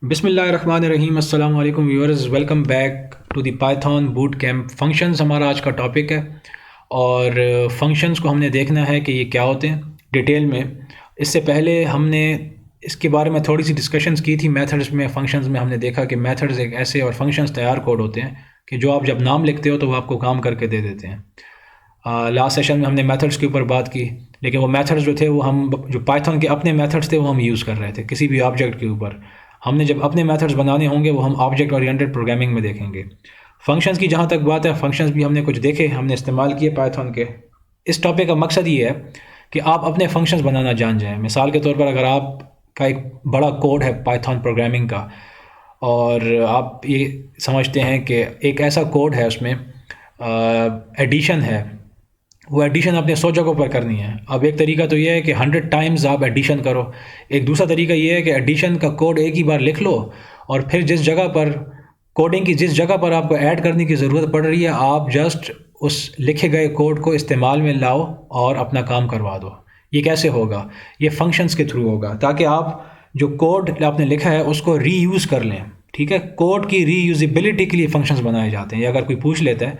बिस्मिल्लाहिर्रहमानिर्रहीम अस्सलाम वालेकुम viewers, welcome back to the Python boot camp. Functions हमारा आज का टॉपिक है और फंक्शंस को हमने देखना है कि ये क्या होते हैं डिटेल में। इससे पहले हमने इसके बारे में थोड़ी सी डिस्कशंस की थी। मेथड्स में, फंक्शंस में हमने देखा कि मेथड्स एक ऐसे और फंक्शंस तैयार कोड होते हैं कि जो आप जब नाम लिखते हो तो वो आपको काम करके दे देते हैं। लास्ट सेशन में हमने मेथड्स के ऊपर बात की, लेकिन वो मेथड्स जो थे वो हम जो पाइथन के अपने मेथड्स थे वो हम यूज़ कर रहे थे किसी भी ऑब्जेक्ट के ऊपर। हमने जब अपने मेथड्स बनाने होंगे वो हम ऑब्जेक्ट ओरिएंटेड प्रोग्रामिंग में देखेंगे। फंक्शंस की जहाँ तक बात है, फंक्शंस भी हमने कुछ देखे, हमने इस्तेमाल किए पाइथन के। इस टॉपिक का मकसद ये है कि आप अपने फंक्शंस बनाना जान जाएं। मिसाल के तौर पर अगर आपका एक बड़ा कोड है पाइथन प्रोग्रामिंग का और आप ये समझते हैं कि एक ऐसा कोड है उसमें एडिशन है, वो एडिशन आपने 100 जगहों पर करनी है। अब एक तरीका तो ये है कि 100 टाइम्स आप एडिशन करो। एक दूसरा तरीका ये है कि एडिशन का कोड एक ही बार लिख लो और फिर जिस जगह पर कोडिंग की जिस जगह पर आपको ऐड करने की ज़रूरत पड़ रही है, आप जस्ट उस लिखे गए कोड को इस्तेमाल में लाओ और अपना काम करवा दो। ये कैसे होगा? ये फंक्शंस के थ्रू होगा, ताकि आप जो कोड आपने लिखा है उसको रीयूज़ कर लें। ठीक है, कोड की रीयूजिबिलिटी के लिए फंक्शंस बनाए जाते हैं। या अगर कोई पूछ लेता है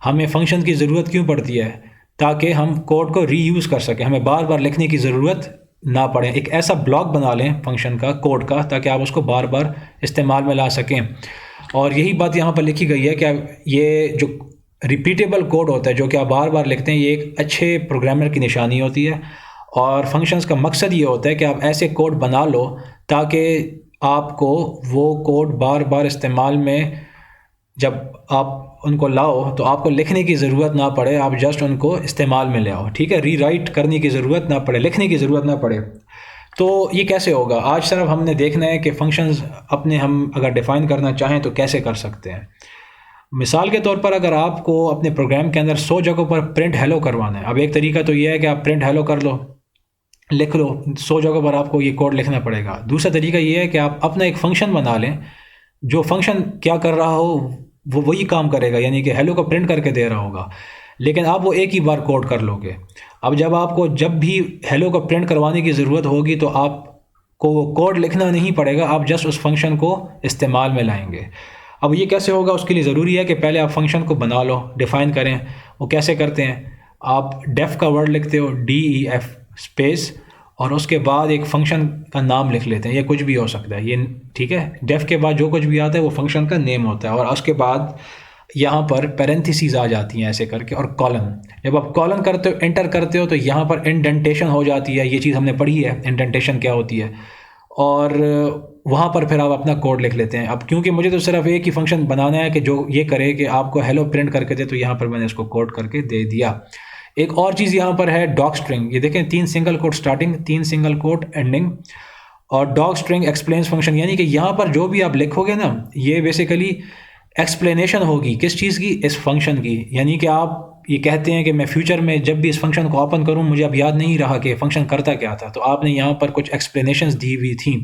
हमें फंक्शन की ज़रूरत क्यों पड़ती है, ताकि हम कोड को रीयूज़ कर सकें, हमें बार बार लिखने की ज़रूरत ना पड़े। एक ऐसा ब्लॉक बना लें फंक्शन का, कोड का, ताकि आप उसको बार बार इस्तेमाल में ला सकें। और यही बात यहाँ पर लिखी गई है कि ये जो रिपीटेबल कोड होता है जो कि आप बार बार लिखते हैं, ये एक अच्छे प्रोग्रामर की निशानी होती है। और फंक्शंस का मकसद ये होता है कि आप ऐसे कोड बना लो ताकि आपको वो कोड बार बार इस्तेमाल में जब आप उनको लाओ तो आपको लिखने की ज़रूरत ना पड़े, आप जस्ट उनको इस्तेमाल में ले आओ। ठीक है, रीराइट करने की ज़रूरत ना पड़े, लिखने की ज़रूरत ना पड़े। तो ये कैसे होगा? आज सिर्फ हमने देखना है कि फंक्शंस अपने हम अगर डिफ़ाइन करना चाहें तो कैसे कर सकते हैं। मिसाल के तौर पर अगर आपको अपने प्रोग्राम के अंदर 100 जगहों पर प्रिंट हेलो करवाना है, अब एक तरीका तो ये है कि आप प्रिंट हेलो कर लो, लिख लो, 100 जगहों पर आपको ये कोड लिखना पड़ेगा। दूसरा तरीका ये है कि आप अपना एक फ़ंक्शन बना लें, जो फंक्शन क्या कर रहा हो वो वही काम करेगा, यानी कि हेलो को प्रिंट करके दे रहा होगा, लेकिन आप वो एक ही बार कोड कर लोगे। अब जब आपको जब भी हेलो को प्रिंट करवाने की ज़रूरत होगी तो आपको वो कोड लिखना नहीं पड़ेगा, आप जस्ट उस फंक्शन को इस्तेमाल में लाएंगे। अब ये कैसे होगा? उसके लिए ज़रूरी है कि पहले आप फंक्शन को बना लो, डिफ़ाइन करें। वो कैसे करते हैं? आप डेफ का वर्ड लिखते हो, DEF स्पेस, और उसके बाद एक फ़ंक्शन का नाम लिख लेते हैं। ये कुछ भी हो सकता है ये, ठीक है। डेफ के बाद जो कुछ भी आता है वो फंक्शन का नेम होता है, और उसके बाद यहाँ पर पैरेंथेसिस आ जाती हैं ऐसे करके, और कॉलन। जब आप कॉलन करते हो, एंटर करते हो, तो यहाँ पर इंडेंटेशन हो जाती है। ये चीज़ हमने पढ़ी है, इंडेंटेशन क्या होती है। और वहाँ पर फिर आप अपना कोड लिख लेते हैं। अब क्योंकि मुझे तो सिर्फ एक ही फंक्शन बनाना है कि जो ये करे कि आपको हेलो प्रिंट करके दे, तो यहाँ पर मैंने इसको कोड करके दे दिया। एक और चीज़ यहाँ पर है डॉग स्ट्रिंग। ये देखें, 3 single quote starting, 3 single quote ending, और डॉग स्ट्रिंग एक्सप्लेन्स फंक्शन, यानी कि यहाँ पर जो भी आप लिखोगे ना, ये बेसिकली एक्सप्लेनेशन होगी किस चीज़ की? इस फंक्शन की। यानी कि आप ये कहते हैं कि मैं फ्यूचर में जब भी इस फंक्शन को ओपन करूँ, मुझे अब याद नहीं रहा कि फंक्शन करता क्या था, तो आपने यहाँ पर कुछ एक्सप्लेनेशंस दी हुई थी,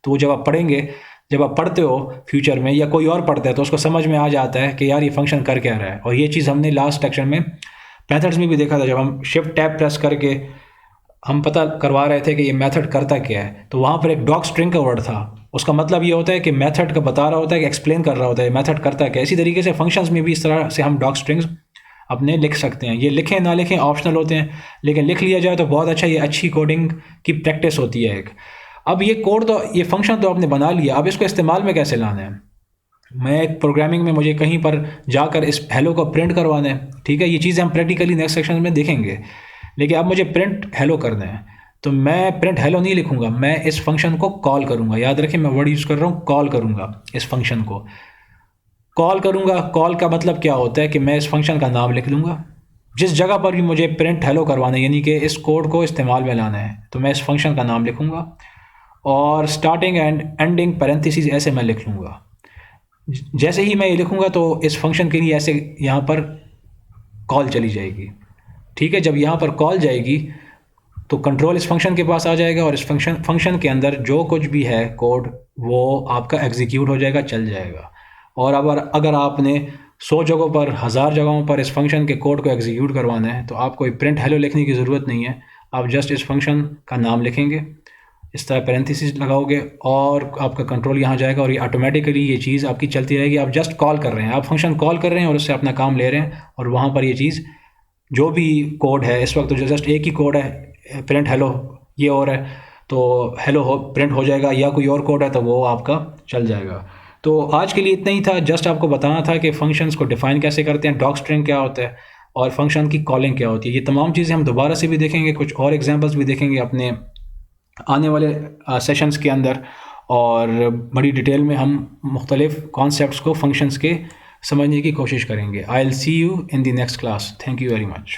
तो वो जब आप पढ़ेंगे, जब आप पढ़ते हो फ्यूचर में या कोई और पढ़ता है, तो उसको समझ में आ जाता है कि यार ये फंक्शन कर क्या रहा है। और ये चीज़ हमने लास्ट सेक्शन में मेथड्स में भी देखा था, जब हम शिफ्ट टैब प्रेस करके हम पता करवा रहे थे कि ये मेथड करता क्या है, तो वहाँ पर एक डॉग स्ट्रिंग का वर्ड था। उसका मतलब ये होता है कि मेथड का बता रहा होता है, कि एक्सप्लेन कर रहा होता है मेथड करता क्या है। इसी तरीके से फंक्शंस में भी इस तरह से हम डॉग स्ट्रिंग्स अपने लिख सकते हैं। ये लिखें ना लिखें ऑप्शनल होते हैं, लेकिन लिख लिया जाए तो बहुत अच्छा, ये अच्छी कोडिंग की प्रैक्टिस होती है एक। अब ये कोड तो, ये फंक्शन तो आपने बना लिया, अब इसको इस्तेमाल में कैसे लाना है? मैं एक प्रोग्रामिंग में मुझे कहीं पर जाकर इस हेलो को प्रिंट करवाना है, ठीक है। ये चीज़ें हम प्रैक्टिकली नेक्स्ट सेक्शन में देखेंगे, लेकिन अब मुझे प्रिंट हेलो करना है, तो मैं प्रिंट हेलो नहीं लिखूंगा, मैं इस फंक्शन को कॉल करूंगा। याद रखें, मैं वर्ड यूज़ कर रहा हूँ, कॉल करूंगा। इस फंक्शन को कॉल करूंगा। कॉल का मतलब क्या होता है कि मैं इस फंक्शन का नाम लिख लूँगा। जिस जगह पर भी मुझे प्रिंट हेलो करवाना है, यानी कि इस कोड को इस्तेमाल में लाना है, तो मैं इस फंक्शन का नाम लिखूंगा, और स्टार्टिंग एंड एंडिंग पैरेंथेसिस ऐसे मैं लिख लूँगा। जैसे ही मैं ये लिखूंगा तो इस फंक्शन के लिए ऐसे यहाँ पर कॉल चली जाएगी, ठीक है। जब यहाँ पर कॉल जाएगी तो कंट्रोल इस फंक्शन के पास आ जाएगा, और इस फंक्शन के अंदर जो कुछ भी है कोड वो आपका एग्जीक्यूट हो जाएगा, चल जाएगा। और अगर आपने 100 जगहों पर, 1000 जगहों पर इस फंक्शन के कोड को एग्जीक्यूट करवाना है, तो आपको प्रिंट हेलो लिखने की ज़रूरत नहीं है। आप जस्ट इस फंक्शन का नाम लिखेंगे, इस तरह पैरेंथेसिस लगाओगे और आपका कंट्रोल यहाँ जाएगा और ये ऑटोमेटिकली ये चीज़ आपकी चलती रहेगी। आप जस्ट कॉल कर रहे हैं, आप फंक्शन कॉल कर रहे हैं और उससे अपना काम ले रहे हैं, और वहाँ पर ये चीज़ जो भी कोड है इस वक्त तो जस्ट एक ही कोड है, प्रिंट हेलो ये और है, तो हेलो हो प्रिंट हो जाएगा, या कोई और कोड है तो वो आपका चल जाएगा। तो आज के लिए इतना ही था, जस्ट आपको बताना था कि फंक्शंस को डिफ़ाइन कैसे करते हैं, डॉक स्ट्रिंग क्या होता है और फंक्शन की कॉलिंग क्या होती है। ये तमाम चीज़ें हम दोबारा से भी देखेंगे, कुछ और एग्जांपल्स भी देखेंगे अपने आने वाले सेशंस के अंदर, और बड़ी डिटेल में हम मुख्तलिफ कॉन्सेप्ट्स को फंक्शंस के समझने की कोशिश करेंगे। I will see you in the next class. Thank you very much.